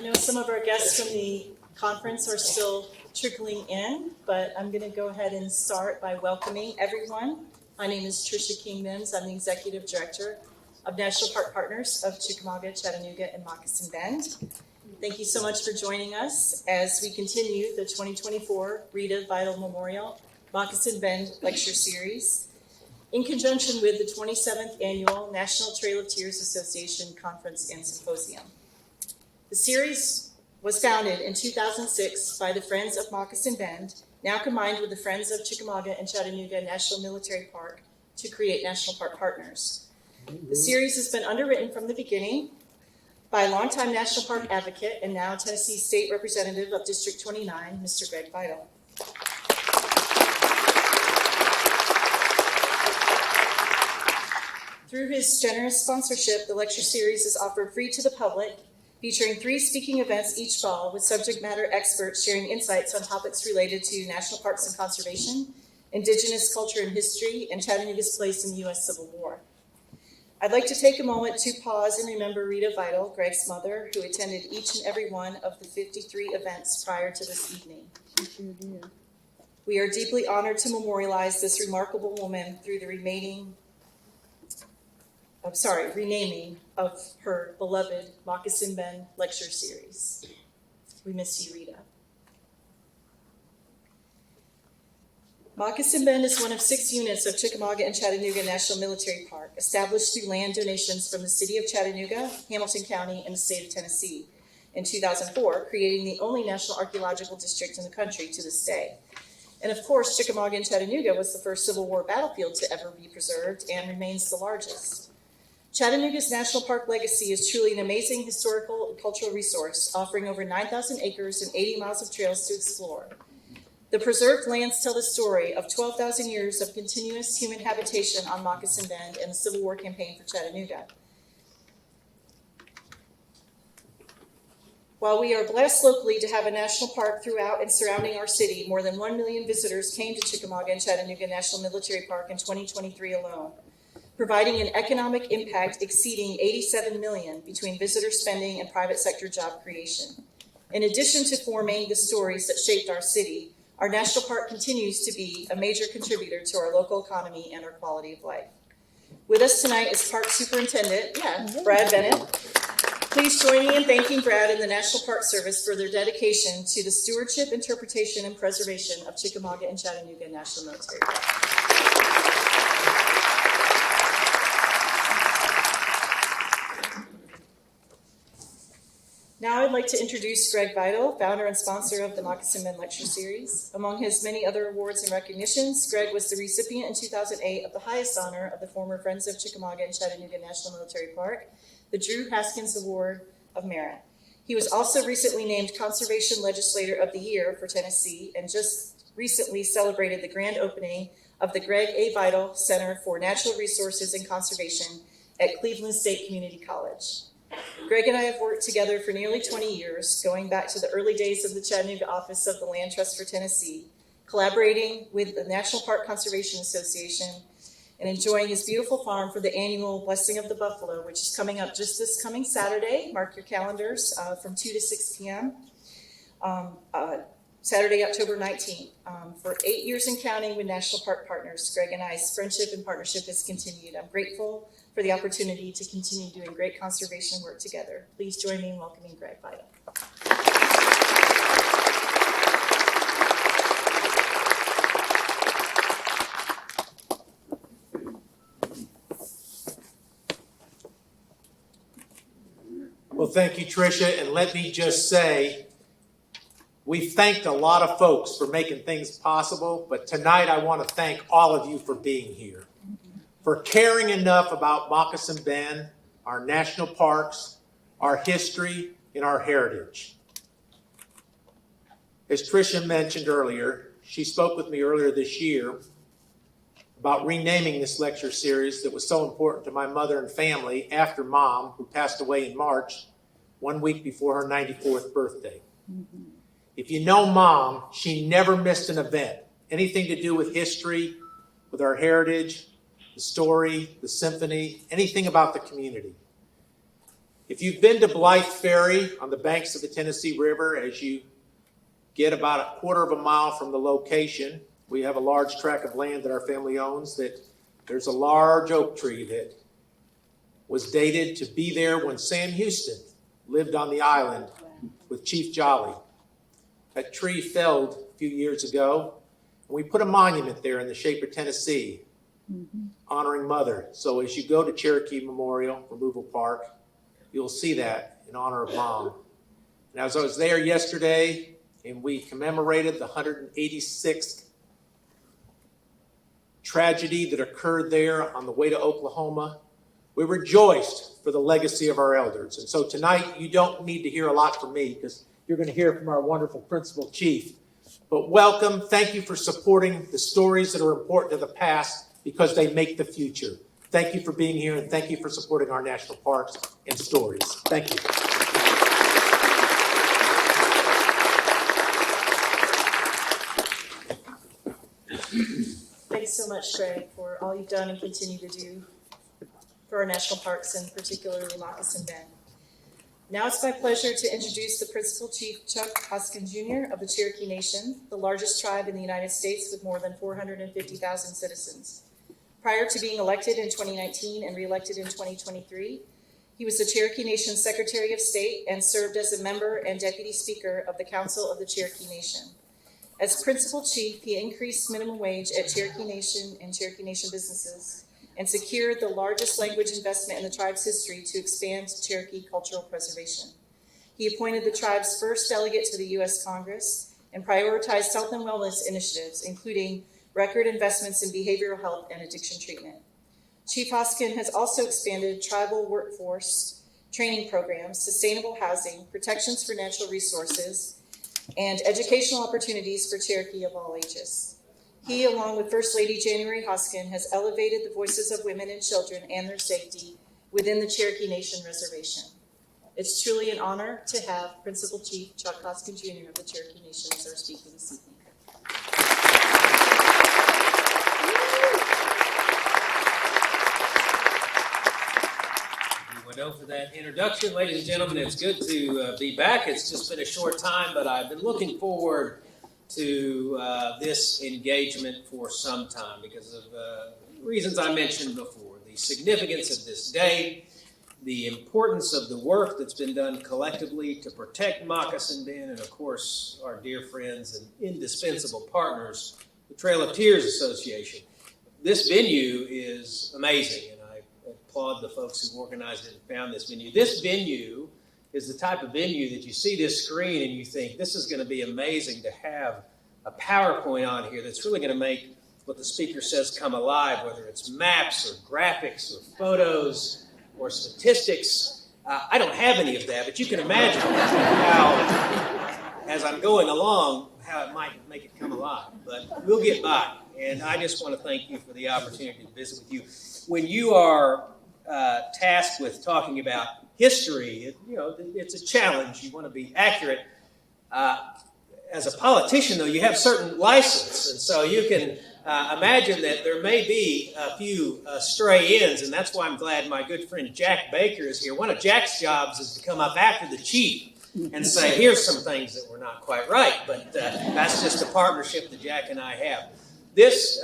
I know some of our guests from the conference are still trickling in, but I'm going to go ahead and start by welcoming everyone. My name is Tricia King-Mims. I'm the Executive Director of National Park Partners of Chickamauga, Chattanooga, and Moccasin Bend. Thank you so much for joining us as we continue the 2024 Rita Vital Memorial Moccasin Bend Lecture Series in conjunction with the 27th Annual National Trail of Tears Association Conference and Symposium. The series was founded in 2006 by the Friends of Moccasin Bend, now combined with the Friends of Chickamauga and Chattanooga National Military Park to create National Park Partners. The series has been underwritten from the beginning by longtime National Park advocate and now Tennessee State Representative of District 29, Mr. Greg Vital. Through his generous sponsorship, the lecture series is offered free to the public, featuring 3 speaking events each fall with subject matter experts sharing insights on topics related to national parks and conservation, indigenous culture and history, and Chattanooga's place in the U.S. Civil War. I'd like to take a moment to pause and remember Rita Vital, Greg's mother, who attended each and every one of the 53 events prior to this evening. We are deeply honored to memorialize this remarkable woman through the renaming of her beloved Moccasin Bend Lecture Series. We miss you, Rita. Moccasin Bend is one of 6 units of Chickamauga and Chattanooga National Military Park, established through land donations from the city of Chattanooga, Hamilton County, and the state of Tennessee in 2004, creating the only national archaeological district in the country to this day. And of course, Chickamauga and Chattanooga was the first Civil War battlefield to ever be preserved and remains the largest. Chattanooga's National Park legacy is truly an amazing historical and cultural resource, offering over 9,000 acres and 80 miles of trails to explore. The preserved lands tell the story of 12,000 years of continuous human habitation on Moccasin Bend and the Civil War campaign for Chattanooga. While we are blessed locally to have a national park throughout and surrounding our city, more than 1 million visitors came to Chickamauga and Chattanooga National Military Park in 2023 alone, providing an economic impact exceeding $87 million between visitor spending and private sector job creation. In addition to forming the stories that shaped our city, our national park continues to be a major contributor to our local economy and our quality of life. With us tonight is Park Superintendent, Brad Bennett. Please join me in thanking Brad and the National Park Service for their dedication to the stewardship, interpretation, and preservation of Chickamauga and Chattanooga National Military Park. Now I'd like to introduce Greg Vital, founder and sponsor of the Moccasin Bend Lecture Series. Among his many other awards and recognitions, Greg was the recipient in 2008 of the highest honor of the former Friends of Chickamauga and Chattanooga National Military Park, the Drew Haskins Award of Merit. He was also recently named Conservation Legislator of the Year for Tennessee and just recently celebrated the grand opening of the Greg A. Vital Center for Natural Resources and Conservation at Cleveland State Community College. Greg and I have worked together for nearly 20 years, going back to the early days of the Chattanooga office of the Land Trust for Tennessee, collaborating with the National Park Conservation Association, and enjoying his beautiful farm for the annual Blessing of the Buffalo, which is coming up just this coming Saturday. Mark your calendars from 2 to 6 p.m. Saturday, October 19th. For 8 years and counting with National Park Partners, Greg and I's friendship and partnership has continued. I'm grateful for the opportunity to continue doing great conservation work together. Please join me in welcoming Greg Vital. Well, thank you, Tricia, and let me just say, we thanked a lot of folks for making things possible, but tonight I want to thank all of you for being here, for caring enough about Moccasin Bend, our national parks, our history, and our heritage. As Tricia mentioned earlier, she spoke with me earlier this year about renaming this lecture series that was so important to my mother and family after Mom, who passed away in March, 1 week before her 94th birthday. If you know Mom, she never missed an event, anything to do with history, with our heritage, the story, the symphony, anything about the community. If you've been to Blythe Ferry on the banks of the Tennessee River, as you get about a quarter of a mile from the location, we have a large tract of land that our family owns, that there's a large oak tree that was dated to be there when Sam Houston lived on the island with Chief Jolly. That tree felled a few years ago, and we put a monument there in the shape of Tennessee, honoring Mother. So as you go to Cherokee Memorial Removal Park, you'll see that in honor of Mom. And as I was there yesterday, and we commemorated the 186th tragedy that occurred there on the way to Oklahoma, we rejoiced for the legacy of our elders. And so tonight, you don't need to hear a lot from me, because you're going to hear from our wonderful principal chief. But welcome. Thank you for supporting the stories that are important to the past, because they make the future. Thank you for being here, and thank you for supporting our national parks and stories. Thank you. Thanks so much, Trey, for all you've done and continue to do for our national parks, and particularly Moccasin Bend. Now it's my pleasure to introduce the Principal Chief Chuck Hoskin Jr. of the Cherokee Nation, the largest tribe in the United States with more than 450,000 citizens. Prior to being elected in 2019 and reelected in 2023, he was the Cherokee Nation Secretary of State and served as a member and Deputy Speaker of the Council of the Cherokee Nation. As Principal Chief, he increased minimum wage at Cherokee Nation and Cherokee Nation businesses and secured the largest language investment in the tribe's history to expand Cherokee cultural preservation. He appointed the tribe's first delegate to the U.S. Congress and prioritized health and wellness initiatives, including record investments in behavioral health and addiction treatment. Chief Hoskin has also expanded tribal workforce training programs, sustainable housing, protections for natural resources, and educational opportunities for Cherokee of all ages. He, along with First Lady January Hoskin, has elevated the voices of women and children and their safety within the Cherokee Nation Reservation. It's truly an honor to have Principal Chief Chuck Hoskin Jr. of the Cherokee Nation as our speaker this evening. For that introduction. Ladies and gentlemen, it's good to be back. It's just been a short time, but I've been looking forward to this engagement for some time because of reasons I mentioned before. The significance of this day, the importance of the work that's been done collectively to protect Moccasin Bend, and of course our dear friends and indispensable partners, the Trail of Tears Association. This venue is amazing, and I applaud the folks who organized it and found this venue. This venue is the type of venue that you see this screen and you think, this is going to be amazing to have a PowerPoint on here that's really going to make what the speaker says come alive, whether it's maps or graphics or photos or statistics. I don't have any of that, but you can imagine how, as I'm going along, how it might make it come alive. But we'll get by. And I just want to thank you for the opportunity to visit with you. When you are tasked with talking about history, it's a challenge. You want to be accurate. As a politician, though, you have certain license, and so you can imagine that there may be a few stray ends, and that's why I'm glad my good friend Jack Baker is here. One of Jack's jobs is to come up after the chief and say, here's some things that were not quite right, but that's just a partnership that Jack and I have. This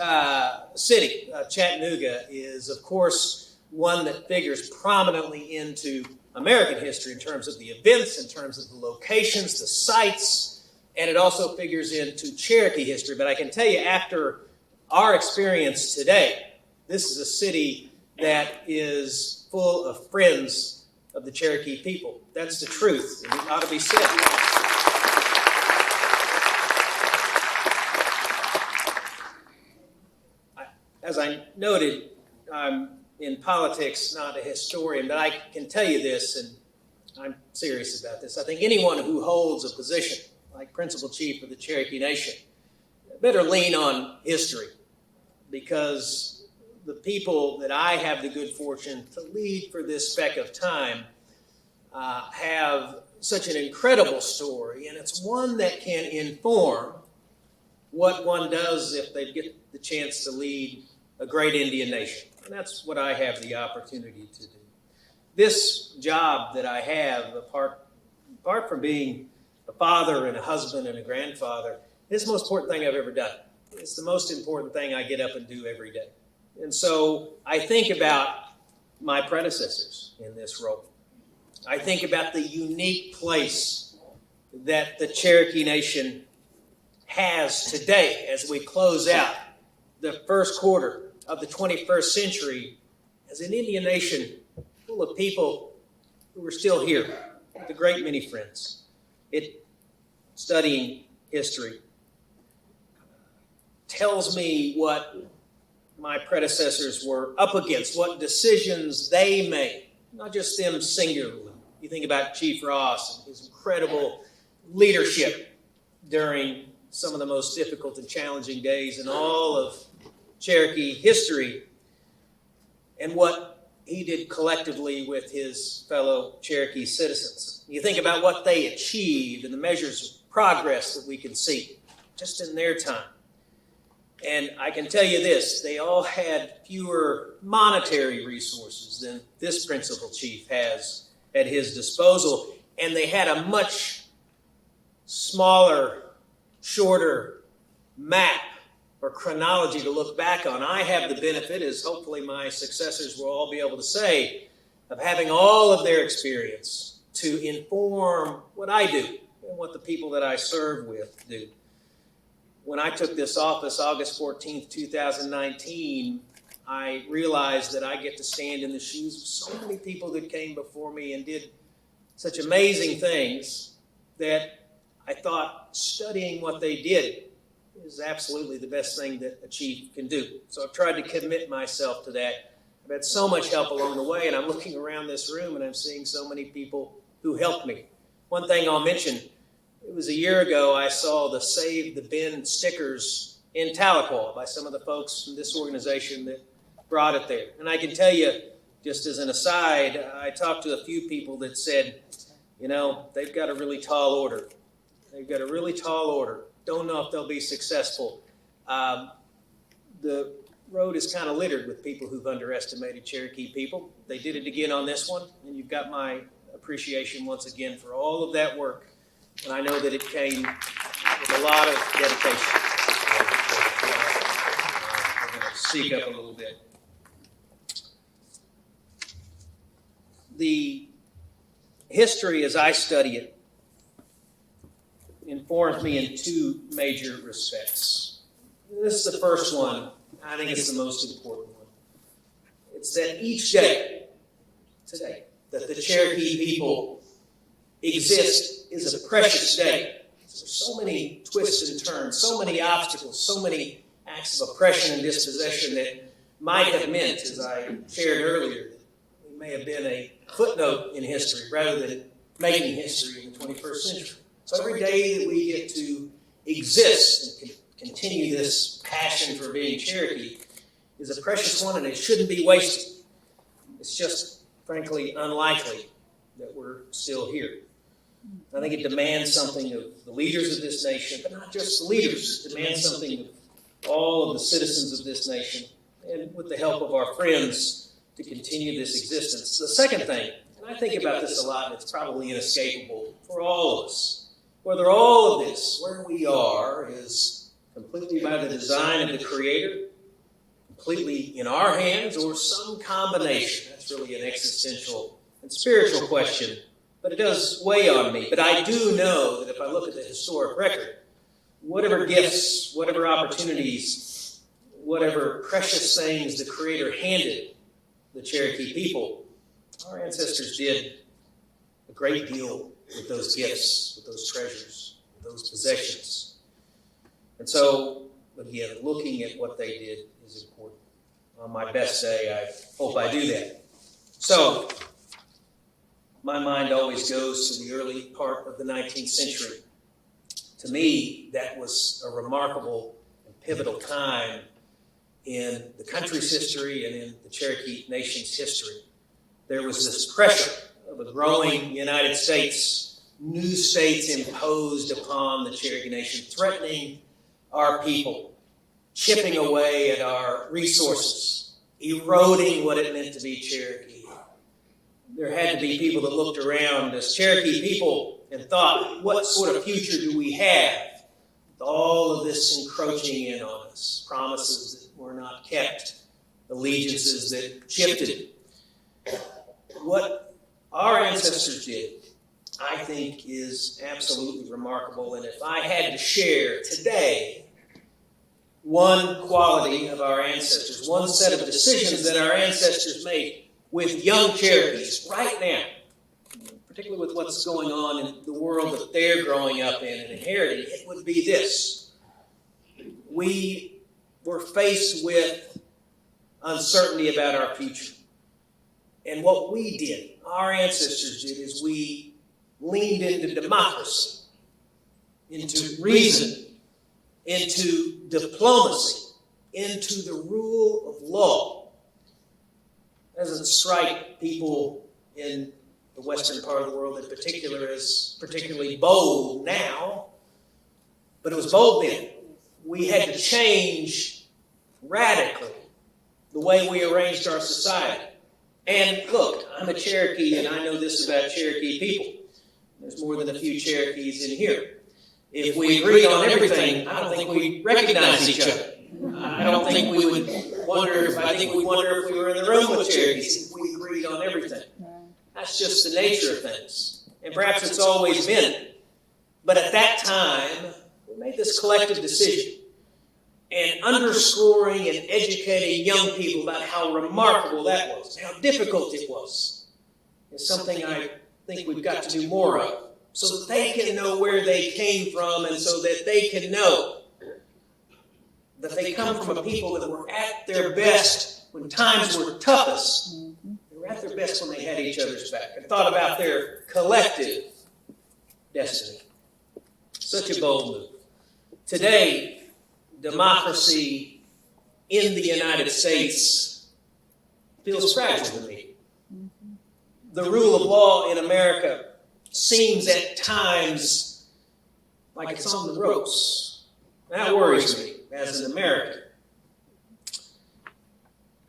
city, Chattanooga, is, of course, one that figures prominently into American history in terms of the events, in terms of the locations, the sites, and it also figures into Cherokee history. But I can tell you, after our experience today, this is a city that is full of friends of the Cherokee people. That's the truth, and it ought to be said. As I noted, I'm in politics, not a historian, but I can tell you this, and I'm serious about this. I think anyone who holds a position like Principal Chief of the Cherokee Nation better lean on history, because the people that I have the good fortune to lead for this speck of time have such an incredible story, and it's one that can inform what one does if they get the chance to lead a great Indian nation. And that's what I have the opportunity to do. This job that I have, apart from being a father and a husband and a grandfather, it's the most important thing I've ever done. It's the most important thing I get up and do every day. And so I think about my predecessors in this role. I think about the unique place that the Cherokee Nation has today as we close out the first quarter of the 21st century as an Indian nation full of people who are still here, with a great many friends. Studying history tells me what my predecessors were up against, what decisions they made, not just them singularly. You think about Chief Ross and his incredible leadership during some of the most difficult and challenging days in all of Cherokee history, and what he did collectively with his fellow Cherokee citizens. You think about what they achieved and the measures of progress that we can see just in their time. And I can tell you this, they all had fewer monetary resources than this principal chief has at his disposal, and they had a much smaller, shorter map or chronology to look back on. I have the benefit, as hopefully my successors will all be able to say, of having all of their experience to inform what I do and what the people that I serve with do. When I took this office, August 14th, 2019, I realized that I get to stand in the shoes of so many people that came before me and did such amazing things that I thought studying what they did is absolutely the best thing that a chief can do. So I've tried to commit myself to that. I've had so much help along the way, and I'm looking around this room and I'm seeing so many people who helped me. One thing I'll mention, it was a year ago I saw the Save the Bend stickers in Tahlequah by some of the folks from this organization that brought it there. And I can tell you, just as an aside, I talked to a few people that said, you know, they've got a really tall order. They've got a really tall order. Don't know if they'll be successful. The road is kind of littered with people who've underestimated Cherokee people. They did it again on this one, and you've got my appreciation once again for all of that work. And I know that it came with a lot of dedication. We're going to speak up a little bit. The history, as I study it, informs me in two major respects. This is the first one. I think it's the most important one. It's that each day, today, that the Cherokee people exist is a precious day. There's so many twists and turns, so many obstacles, so many acts of oppression and dispossession that might have meant, as I shared earlier, that we may have been a footnote in history rather than making history in the 21st century. So every day that we get to exist and continue this passion for being Cherokee is a precious one, and it shouldn't be wasted. It's just, frankly, unlikely that we're still here. I think it demands something of the leaders of this nation, but not just the leaders. It demands something of all of the citizens of this nation, and with the help of our friends, to continue this existence. The second thing, and I think about this a lot, and it's probably inescapable for all of us, whether all of this, where we are, is completely by the design of the Creator, completely in our hands, or some combination. That's really an existential and spiritual question, but it does weigh on me. But I do know that if I look at the historic record, whatever gifts, whatever opportunities, whatever precious things the Creator handed the Cherokee people, our ancestors did a great deal with those gifts, with those treasures, with those possessions. And so, again, looking at what they did is important. On my best day, I hope I do that. So, my mind always goes to the early part of the 19th century. To me, that was a remarkable and pivotal time in the country's history and in the Cherokee Nation's history. There was this pressure of a growing United States, new states imposed upon the Cherokee Nation, threatening our people, chipping away at our resources, eroding what it meant to be Cherokee. there had to be people that looked around as Cherokee people and thought, what sort of future do we have with all of this encroaching in on us? Promises that were not kept, allegiances that shifted. What our ancestors did, I think, is absolutely remarkable. And if I had to share today one quality of our ancestors, one set of decisions that our ancestors made with young Cherokees right now, particularly with what's going on in the world that they're growing up in and inheriting, it would be this. We were faced with uncertainty about our future. And what we did, our ancestors did, is we leaned into democracy, into reason, into diplomacy, into the rule of law. It doesn't strike people in the western part of the world in particular as particularly bold now, but it was bold then. We had to change radically the way we arranged our society. And look, I'm a Cherokee and I know this about Cherokee people. There's more than a few Cherokees in here. If we agreed on everything, I don't think we'd recognize each other. I don't think we would wonder I think we'd wonder if we were in the room with Cherokees if we agreed on everything. That's just the nature of things. And perhaps it's always been. But at that time, we made this collective decision. And underscoring and educating young people about how remarkable that was, how difficult it was, is something I think we've got to do more of, so that they can know where they came from and so that they can know that they come from a people that were at their best when times were toughest. They were at their best when they had each other's back and thought about their collective destiny. Such a bold move. Today, democracy in the United States feels fragile to me. The rule of law in America seems at times like it's on the ropes. That worries me as an American.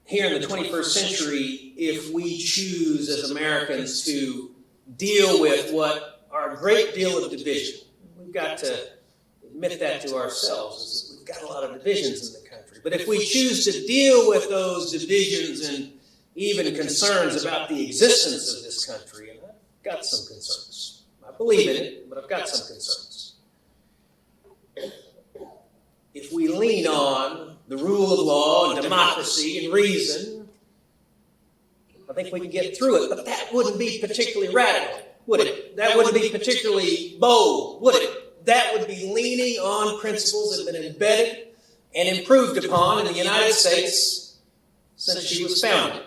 Here in the 21st century, if we choose as Americans to deal with what are a great deal of division, we've got to admit that to ourselves. We've got a lot of divisions in the country. But if we choose to deal with those divisions and even concerns about the existence of this country, and I've got some concerns. I believe in it, but I've got some concerns. If we lean on the rule of law and democracy and reason, I think we can get through it. But that wouldn't be particularly radical, would it? That wouldn't be particularly bold, would it? That would be leaning on principles that have been embedded and improved upon in the United States since she was founded.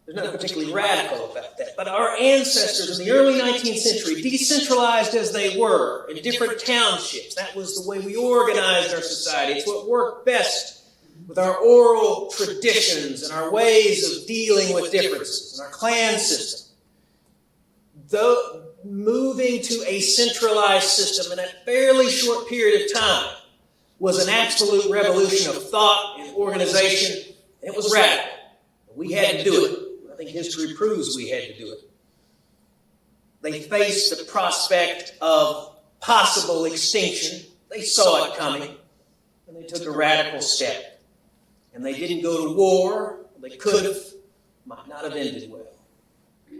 There's nothing particularly radical about that. But our ancestors in the early 19th century, decentralized as they were in different townships, that was the way we organized our society. It's what worked best with our oral traditions and our ways of dealing with differences and our clan system. Though moving to a centralized system in a fairly short period of time was an absolute revolution of thought and organization. It was radical. We had to do it. I think history proves we had to do it. They faced the prospect of possible extinction. They saw it coming, and they took a radical step. And they didn't go to war. They could have, might not have ended well.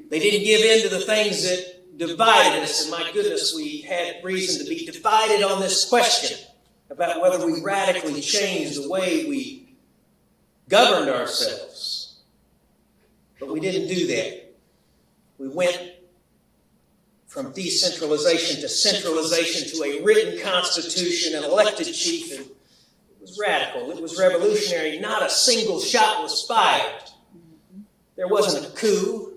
They didn't give in to the things that divided us, and my goodness, we had reason to be divided on this question about whether we radically changed the way we governed ourselves. But we didn't do that. We went from decentralization to centralization to a written constitution, an elected chief, and it was radical. It was revolutionary. Not a single shot was fired. There wasn't a coup.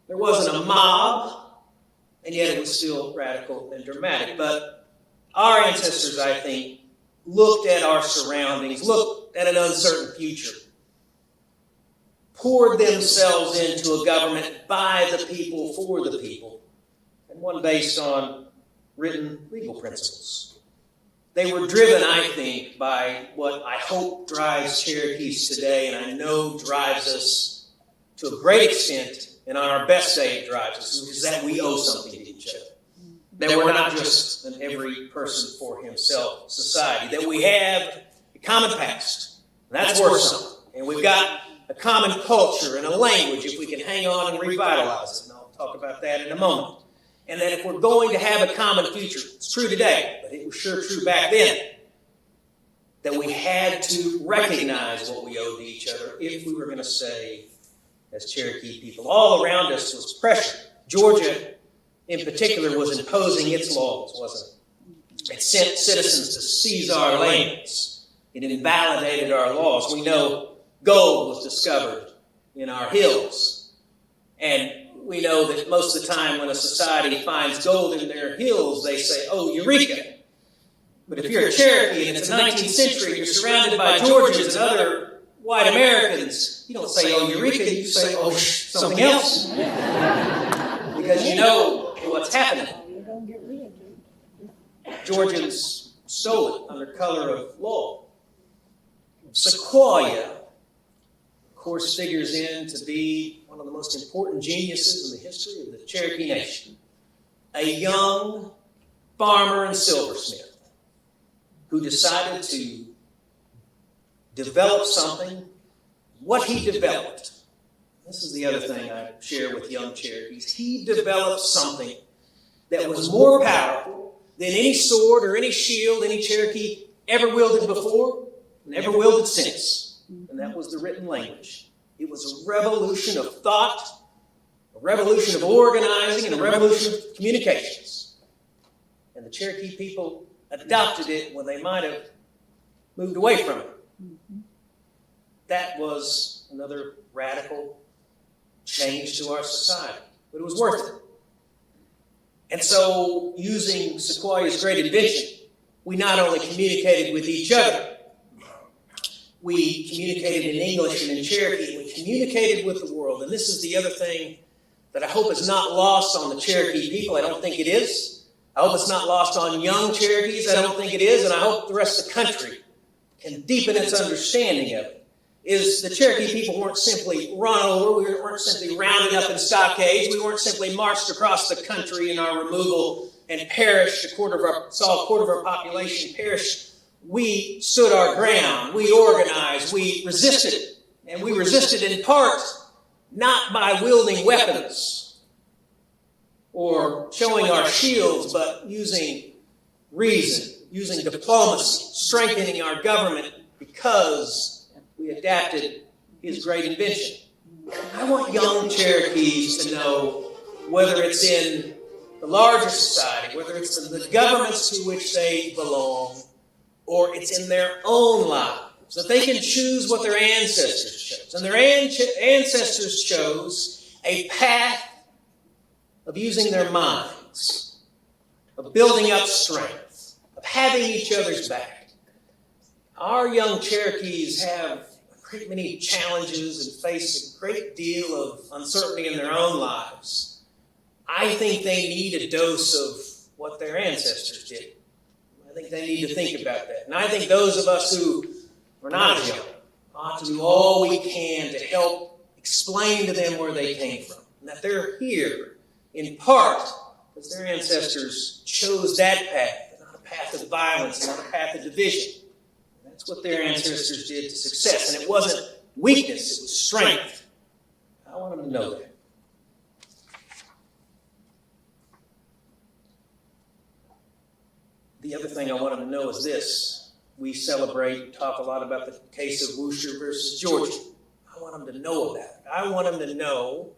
There wasn't a mob. And yet it was still radical and dramatic. But our ancestors, I think, looked at our surroundings, looked at an uncertain future, poured themselves into a government by the people, for the people, and one based on written legal principles. They were driven, I think, by what I hope drives Cherokees today, and I know drives us to a great extent, and on our best day it drives us, which is that we owe something to each other. That we're not just an every person for himself society. That we have a common past. And that's worth something. And we've got a common culture and a language if we can hang on and revitalize it. And I'll talk about that in a moment. And that if we're going to have a common future, it's true today, but it was sure true back then, that we had to recognize what we owed to each other if we were going to stay as Cherokee people. All around us was pressure. Georgia, in particular, was imposing its laws, wasn't it? It sent citizens to seize our lands. It invalidated our laws. We know gold was discovered in our hills. And we know that most of the time when a society finds gold in their hills, they say, oh, eureka. But if you're a Cherokee and it's the 19th century, you're surrounded by Georgians and other white Americans, you don't say, oh, eureka, you say, oh, something else. Because you know what's happening. Georgians stole it under color of law. Sequoyah, of course, figures in to be one of the most important geniuses in the history of the Cherokee Nation. A young farmer and silversmith who decided to develop something. What he developed, this is the other thing I share with young Cherokees, he developed something that was more powerful than any sword or any shield any Cherokee ever wielded before and ever wielded since. And that was the written language. It was a revolution of thought, a revolution of organizing, and a revolution of communications. And the Cherokee people adopted it when they might have moved away from it. That was another radical change to our society, but it was worth it. And so, using Sequoyah's great invention, we not only communicated with each other, we communicated in English and in Cherokee, we communicated with the world. And this is the other thing that I hope is not lost on the Cherokee people. I don't think it is. I hope it's not lost on young Cherokees. I don't think it is. And I hope the rest of the country can deepen its understanding of it. Is the Cherokee people weren't simply run over, we weren't simply rounded up in stockades, we weren't simply marched across the country in our removal and perished, saw a quarter of our population perish. We stood our ground, we organized, we resisted, and we resisted in part not by wielding weapons or showing our shields, but using reason, using diplomacy, strengthening our government because we adapted his great invention. I want young Cherokees to know, whether it's in the larger society, whether it's in the governments to which they belong, or it's in their own lives, that they can choose what their ancestors chose. And their ancestors chose a path of using their minds, of building up strength, of having each other's back. Our young Cherokees have a great many challenges and face a great deal of uncertainty in their own lives. I think they need a dose of what their ancestors did. I think they need to think about that. And I think those of us who are not as young ought to do all we can to help explain to them where they came from. And that they're here in part because their ancestors chose that path, not a path of violence, not a path of division. That's what their ancestors did to success. And it wasn't weakness, it was strength. I want them to know that. The other thing I want them to know is this. We celebrate, talk a lot about the case of Worcester versus Georgia. I want them to know about it. I want them to know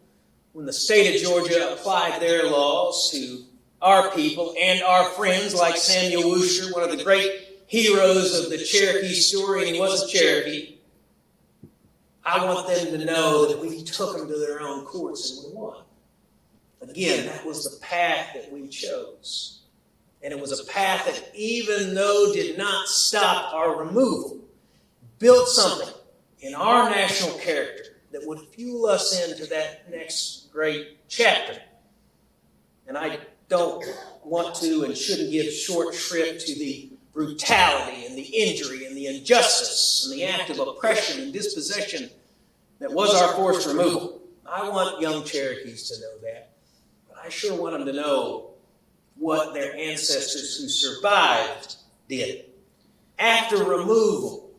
when the state of Georgia applied their laws to our people and our friends like Samuel Worcester, one of the great heroes of the Cherokee story, and he wasn't Cherokee. I want them to know that we took them to their own courts and we won. Again, that was the path that we chose. And it was a path that, even though did not stop our removal, built something in our national character that would fuel us into that next great chapter. And I don't want to and shouldn't give short shrift to the brutality and the injury and the injustice and the act of oppression and dispossession that was our forced removal. I want young Cherokees to know that. But I sure want them to know what their ancestors who survived did. After removal,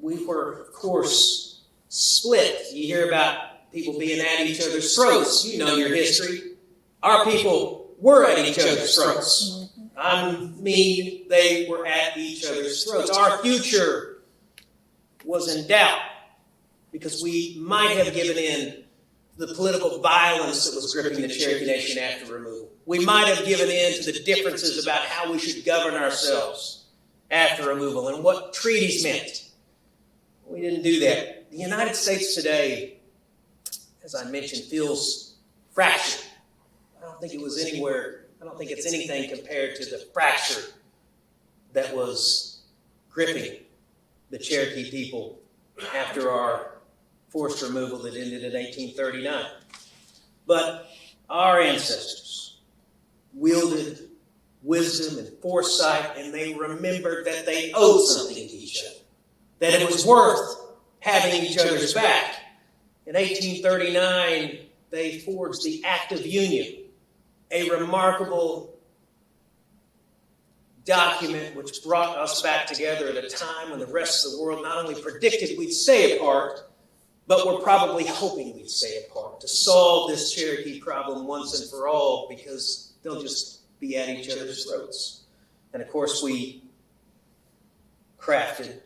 we were, of course, split. You hear about people being at each other's throats. You know your history. Our people were at each other's throats. I mean, they were at each other's throats. Our future was in doubt because we might have given in to the political violence that was gripping the Cherokee Nation after removal. We might have given in to the differences about how we should govern ourselves after removal and what treaties meant. We didn't do that. The United States today, as I mentioned, feels fractured. I don't think it's anything compared to the fracture that was gripping the Cherokee people after our forced removal that ended in 1839. But our ancestors wielded wisdom and foresight, and they remembered that they owed something to each other, that it was worth having each other's back. In 1839, they forged the Act of Union, a remarkable document which brought us back together at a time when the rest of the world not only predicted we'd stay apart, but were probably hoping we'd stay apart to solve this Cherokee problem once and for all, because they'll just be at each other's throats. And of course, we crafted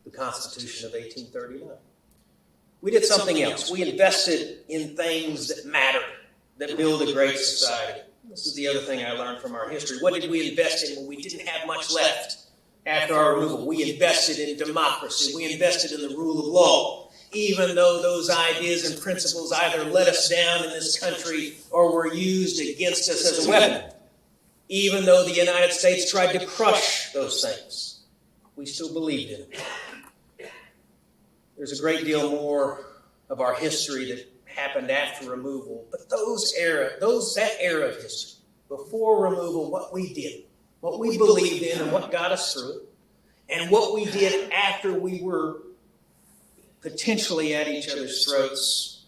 the Constitution of 1839. We did something else. We invested in things that matter, that build a great society. This is the other thing I learned from our history. What did we invest in when we didn't have much left after our removal? We invested in democracy. We invested in the rule of law, even though those ideas and principles either let us down in this country or were used against us as a weapon. Even though the United States tried to crush those things, we still believed in them. There's a great deal more of our history that happened after removal, but that era of history, before removal, what we did, what we believed in and what got us through it, and what we did after we were potentially at each other's throats,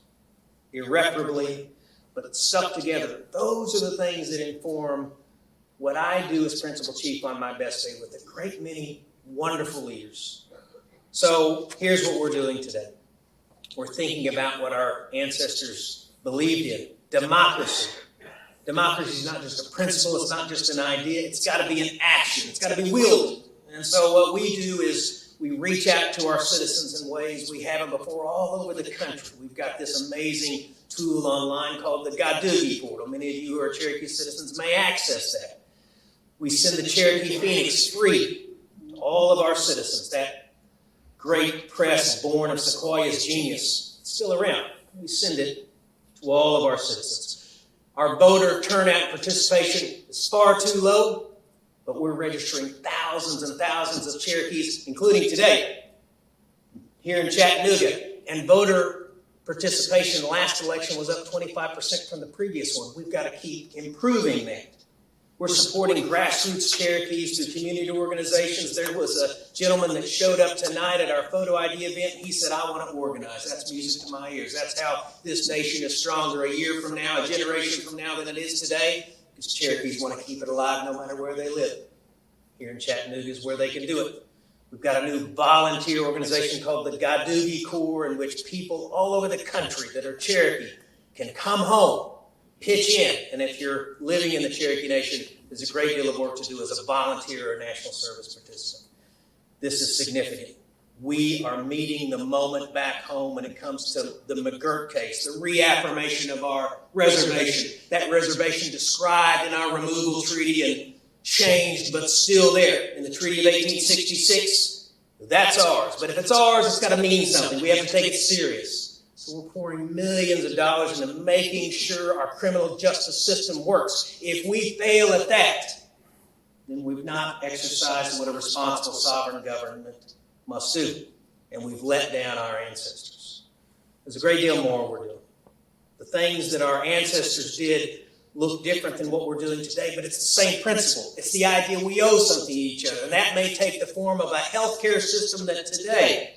irreparably, but stuck together. Those are the things that inform what I do as principal chief on my best day with a great many wonderful leaders. So here's what we're doing today. We're thinking about what our ancestors believed in. Democracy. Democracy is not just a principle, it's not just an idea, it's got to be an action, it's got to be wielded. And so what we do is we reach out to our citizens in ways we haven't before all over the country. We've got this amazing tool online called the Gadugi portal. Many of you who are Cherokee citizens may access that. We send the Cherokee Phoenix free to all of our citizens. That great press born of Sequoia's genius, it's still around. We send it to all of our citizens. Our voter turnout participation is far too low, but we're registering thousands and thousands of Cherokees, including today, here in Chattanooga. And voter participation in the last election was up 25% from the previous one. We've got to keep improving that. We're supporting grassroots Cherokees through community organizations. There was a gentleman that showed up tonight at our photo ID event. He said, I want to organize. That's music to my ears. That's how this nation is stronger a year from now, a generation from now than it is today, because Cherokees want to keep it alive no matter where they live. Here in Chattanooga is where they can do it. We've got a new volunteer organization called the Gadugi Corps, in which people all over the country that are Cherokee can come home, pitch in, and if you're living in the Cherokee Nation, there's a great deal of work to do as a volunteer or national service participant. This is significant. We are meeting the moment back home when it comes to the McGirt case, the reaffirmation of our reservation, that reservation described in our removal treaty and changed but still there in the Treaty of 1866. That's ours. But if it's ours, it's got to mean something. We have to take it serious. So we're pouring millions of dollars into making sure our criminal justice system works. If we fail at that, then we've not exercised what a responsible sovereign government must do. And we've let down our ancestors. There's a great deal more we're doing. The things that our ancestors did look different than what we're doing today, but it's the same principle. It's the idea we owe something to each other. And that may take the form of a healthcare system that today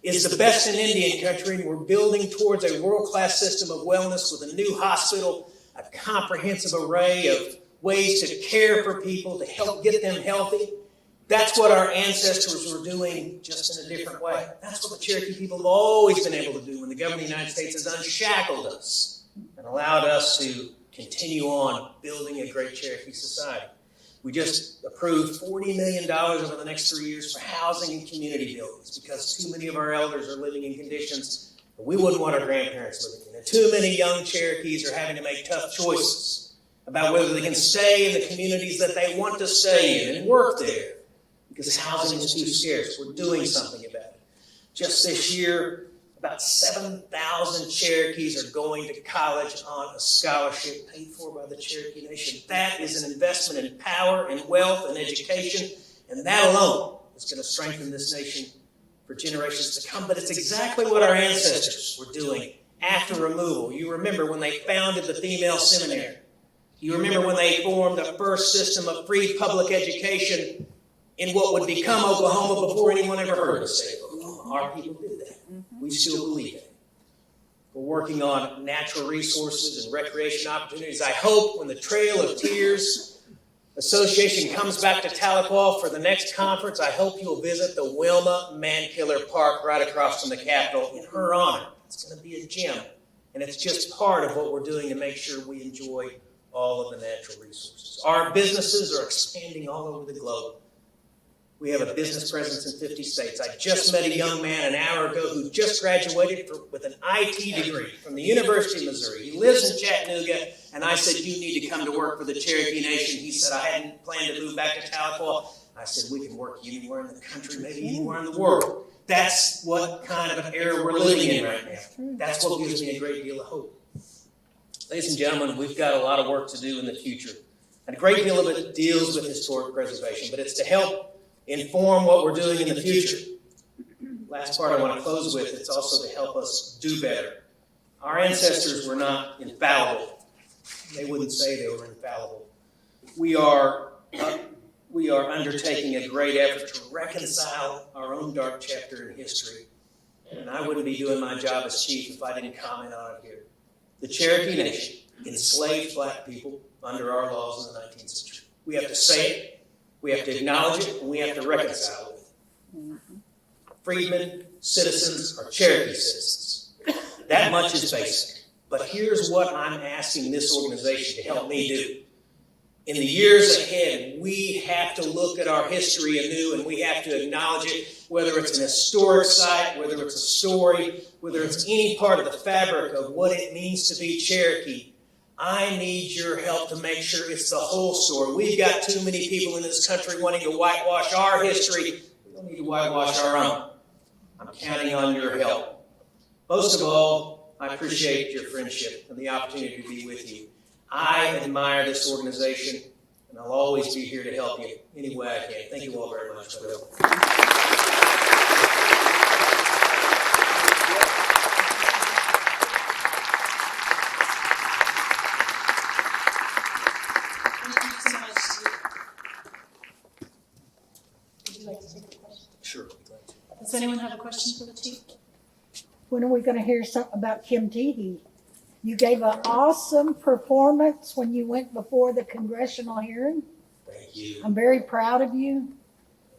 is the best in Indian country, and we're building towards a world-class system of wellness with a new hospital, a comprehensive array of ways to care for people, to help get them healthy. That's what our ancestors were doing, just in a different way. That's what the Cherokee people have always been able to do when the government of the United States has unshackled us and allowed us to continue on building a great Cherokee society. We just approved $40 million over the next 3 years for housing and community buildings because too many of our elders are living in conditions that we wouldn't want our grandparents living in. And too many young Cherokees are having to make tough choices about whether they can stay in the communities that they want to stay in and work there because housing is too scarce. We're doing something about it. Just this year, about 7,000 Cherokees are going to college on a scholarship paid for by the Cherokee Nation. That is an investment in power and wealth and education, and that alone is going to strengthen this nation for generations to come. But it's exactly what our ancestors were doing after removal. You remember when they founded the female seminary. You remember when they formed the first system of free public education in what would become Oklahoma before anyone ever heard of the state of Oklahoma. Our people did that. We still believe it. We're working on natural resources and recreation opportunities. I hope when the Trail of Tears Association comes back to Tahlequah for the next conference, I hope you'll visit the Wilma Mankiller Park right across from the Capitol in her honor. It's going to be a gem. And it's just part of what we're doing to make sure we enjoy all of the natural resources. Our businesses are expanding all over the globe. We have a business presence in 50 states. I just met a young man an hour ago who just graduated with an IT degree from the University of Missouri. He lives in Chattanooga, and I said, you need to come to work for the Cherokee Nation. He said, I hadn't planned to move back to Tahlequah. I said, we can work anywhere in the country, maybe anywhere in the world. That's what kind of an era we're living in right now. That's what gives me a great deal of hope. Ladies and gentlemen, we've got a lot of work to do in the future. And a great deal of it deals with historic preservation, but it's to help inform what we're doing in the future. Last part I want to close with, it's also to help us do better. Our ancestors were not infallible. They wouldn't say they were infallible. We are undertaking a great effort to reconcile our own dark chapter in history. And I wouldn't be doing my job as chief if I didn't comment on it here. The Cherokee Nation enslaved black people under our laws in the 19th century. We have to say it. We have to acknowledge it, and we have to reconcile it. Freedmen, citizens, are Cherokee citizens. That much is basic. But here's what I'm asking this organization to help me do. In the years ahead, we have to look at our history anew, and we have to acknowledge it, whether it's an historic site, whether it's a story, whether it's any part of the fabric of what it means to be Cherokee. I need your help to make sure it's the whole story. We've got too many people in this country wanting to whitewash our history. We don't need to whitewash our own. I'm counting on your help. Most of all, I appreciate your friendship and the opportunity to be with you. I admire this organization, and I'll always be here to help you any way I can. Thank you all very much. Sure. Does anyone have a question for the chief? When are we going to hear something about Kim Teehee? You gave an awesome performance when you went before the congressional hearing. Thank you. I'm very proud of you.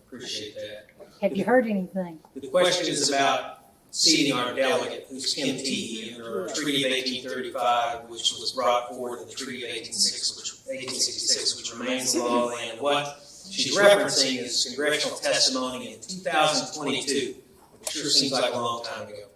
Appreciate that. Have you heard anything? The question is about seating our delegate, who's Kim Teehee, under a treaty of 1835, which was brought forward in the treaty of 1866, which remains the law of the land. And what she's referencing is congressional testimony in 2022, which sure seems like a long time ago.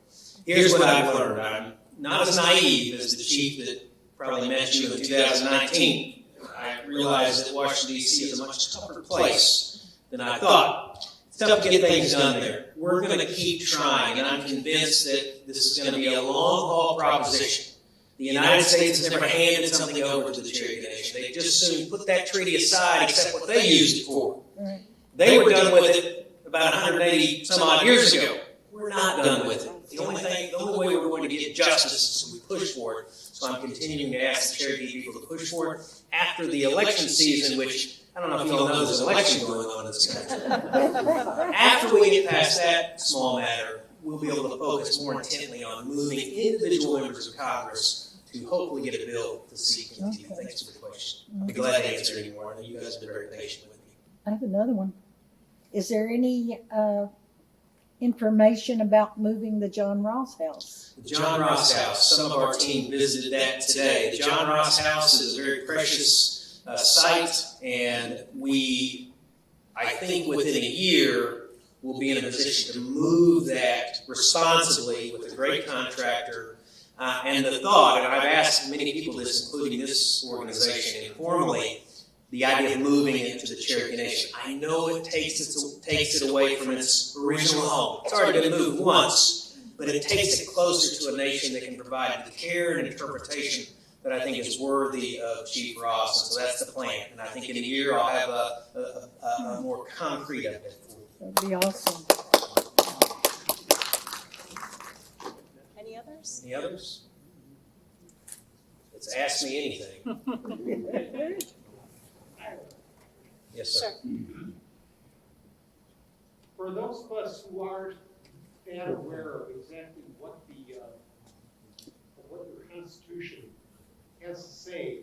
Here's what I've learned. I'm not as naive as the chief that probably met you in 2019. I realize that Washington, D.C. is a much tougher place than I thought. It's tough to get things done there. We're going to keep trying, and I'm convinced that this is going to be a long-haul proposition. The United States has never handed something over to the Cherokee Nation. They just soon put that treaty aside, except what they used it for. They were done with it about 180 some odd years ago. We're not done with it. The only way we're going to get justice is if we push for it. So I'm continuing to ask the Cherokee people to push for it. After the election season, which I don't know if you all know there's an election going on in this country. After we get past that small matter, we'll be able to focus more intently on moving individual members of Congress to hopefully get a bill to seek committee. Okay. Thanks for the question. I'll be glad to answer any more. I know you guys have been very patient with me. I have another one. Is there any information about moving the John Ross House? The John Ross House, some of our team visited that today. The John Ross House is a very precious site, and I think within a year, we'll be in a position to move that responsibly with a great contractor. And the thought, and I've asked many people this, including this organization informally, the idea of moving it to the Cherokee Nation. I know it takes it away from its original home. It's already been moved once, but it takes it closer to a nation that can provide the care and interpretation that I think is worthy of Chief Ross. And so that's the plan. And I think in a year I'll have a more concrete update for you. That'd be awesome. Any others? Any others? It's Ask Me Anything. Yes, sir. Sure. For those of us who aren't that aware of exactly what the Constitution has to say,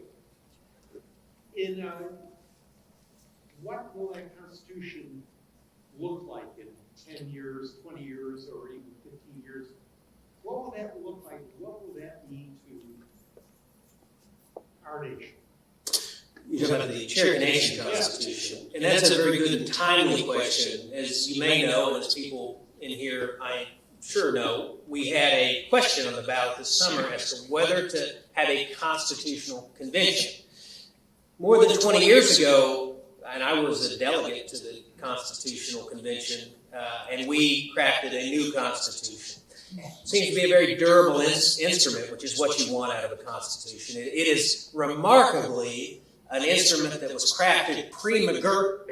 what will that Constitution look like in 10 years, 20 years, or even 15 years? What will that look like? What will that mean to our nation? You're talking about the Cherokee Nation Constitution, and that's a very good and timely question. As you may know, and as people in here I'm sure know, we had a question on the ballot this summer as to whether to have a constitutional convention. More than 20 years ago, and I was a delegate to the Constitutional Convention, and we crafted a new Constitution. Seems to be a very durable instrument, which is what you want out of a Constitution. It is remarkably an instrument that was crafted pre-McGirt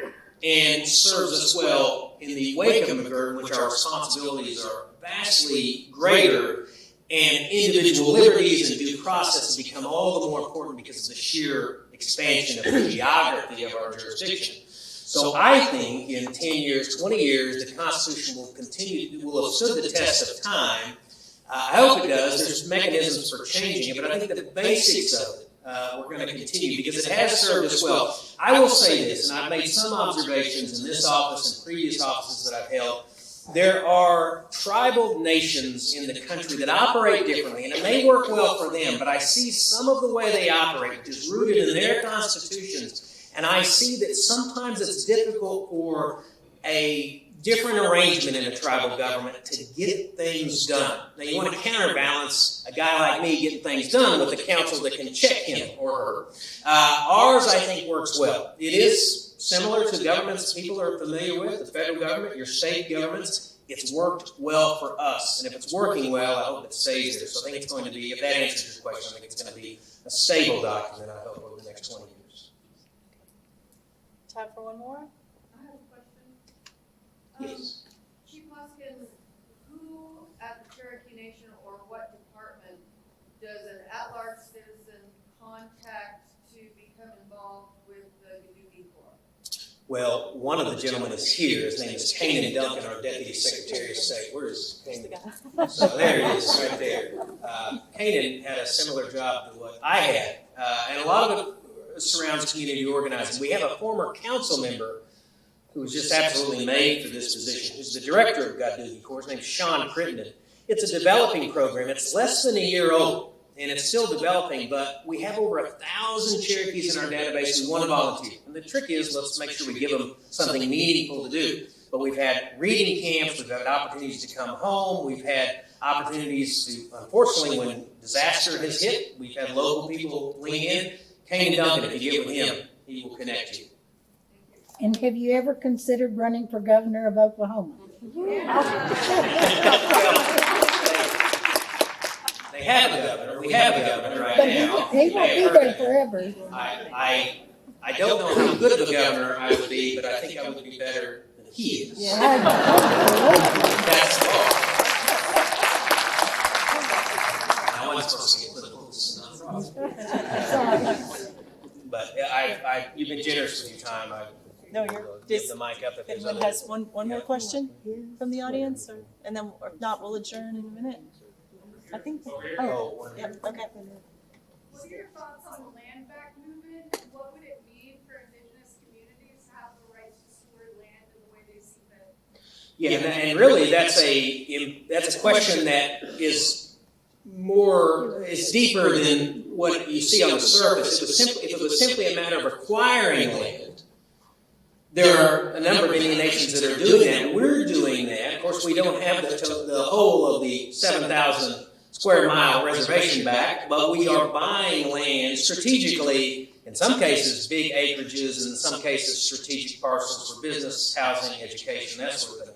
and serves us well in the wake of McGirt, in which our responsibilities are vastly greater, and individual liberties and due process have become all the more important because of the sheer expansion of the geography of our jurisdiction. So I think in 10 years, 20 years, the Constitution will have stood the test of time. I hope it does. There's mechanisms for changing it, but I think the basics of it we're going to continue because it has served us well. I will say this, and I've made some observations in this office and previous offices that I've held. There are tribal nations in the country that operate differently, and it may work well for them, but I see some of the way they operate, which is rooted in their constitutions, and I see that sometimes it's difficult for a different arrangement in a tribal government to get things done. Now, you want to counterbalance a guy like me getting things done with a council that can check him or her. Ours, I think, works well. It is similar to governments people are familiar with, the federal government, your state governments. It's worked well for us. And if it's working well, I hope it stays there. So I think it's going to be, if that answers your question, I think it's going to be a stable document, I hope, over the next 20 years. Time for one more? I have a question. Yes. Chief Hoskin, who at the Cherokee Nation or what department does an at-large citizen contact to become involved with the Gadoogie Corps? Well, one of the gentlemen is here. His name is Kanan Duncan, our Deputy Secretary of State. Where is Kanan? So there he is, right there. Kanan had a similar job to what I had, and a lot of it surrounds community organizing. We have a former council member who was just absolutely made for this position, who's the director of Gadoogie Corps. His name's Sean Crittenden. It's a developing program. It's less than a year old, and it's still developing, but we have over 1,000 Cherokees in our database who want to volunteer. And the trick is, let's make sure we give them something meaningful to do. But we've had reading camps, we've had opportunities to come home, we've had opportunities to, unfortunately, when disaster has hit, we've had local people lean in. Kanan Duncan, if you get with him, he will connect you. And have you ever considered running for governor of Oklahoma? They have a governor. We have a governor right But now. he won't be there forever. I don't know how good of a governor I would be, but I think I would be better than he is. That's all. I wasn't supposed to get political. This is not a problem. But you've been generous with your time. No, We'll you're give just, the mic up if there's anyone other. has one more question from the audience, or, and then, or if not, we'll adjourn in a minute. I think, Oh, yep, okay. What are your thoughts on the land back movement? What would it mean for indigenous communities to have the right to steward land in the way they see fit? Yeah, and really that's a question that is deeper than what you see on the surface. If it was simply a matter of acquiring land, there are a number of Indian nations that are doing that. We're doing that. Of course, we don't have the whole of the 7,000 square mile reservation back, but we are buying land strategically, in some cases big acreages, and in some cases strategic parcels for business, housing, education, that sort of thing.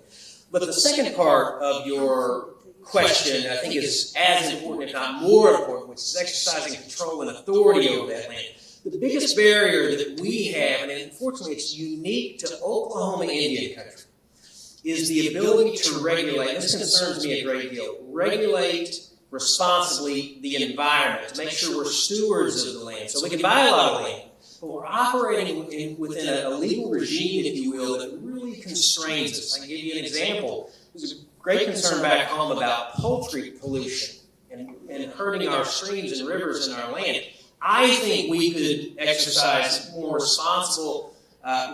But the second part of your question, I think, is as important, if not more important, which is exercising control and authority over that land. The biggest barrier that we have, and unfortunately it's unique to Oklahoma Indian country, is the ability to regulate, this concerns me a great deal, regulate responsibly the environment, to make sure we're stewards of the land. So we can buy a lot of land, but we're operating within a legal regime, if you will, that really constrains us. I can give you an example. There's a great concern back home about poultry pollution and hurting our streams and rivers and our land. I think we could exercise more responsible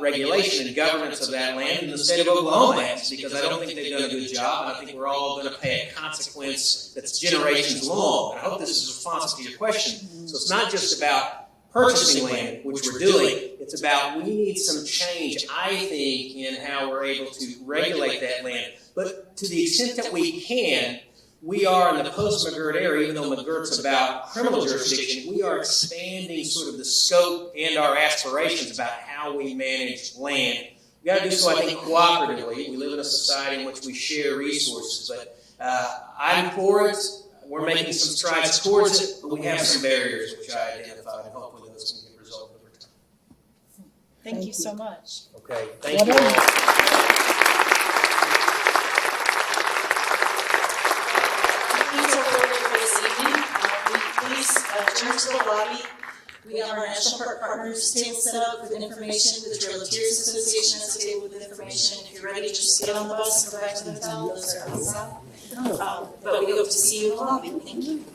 regulation and governance of that land in the state of Oklahoma has, because I don't think they've done a good job, and I think we're all going to pay a consequence that's generations long. And I hope this is responsive to your question. So it's not just about purchasing land, which we're doing. It's about, we need some change, I think, in how we're able to regulate that land. But to the extent that we can, we are in the post-McGirt era, even though McGirt's about criminal jurisdiction, we are expanding sort of the scope and our aspirations about how we manage land. We've got to do so, I think, cooperatively. We live in a society in which we share resources, but I'm for it. We're making some strides towards it, but we have some barriers which I identified, and hopefully those can get resolved over time. Thank you so much. Okay, thank you all. Please over for this evening. Please adjourn to the lobby. We have our National Park Partners table set up with information. The Cherokees Association has a table with information. If you're ready, just get on the bus and go back to the hotel. Those are outside. But we hope to see you in the lobby. Thank you.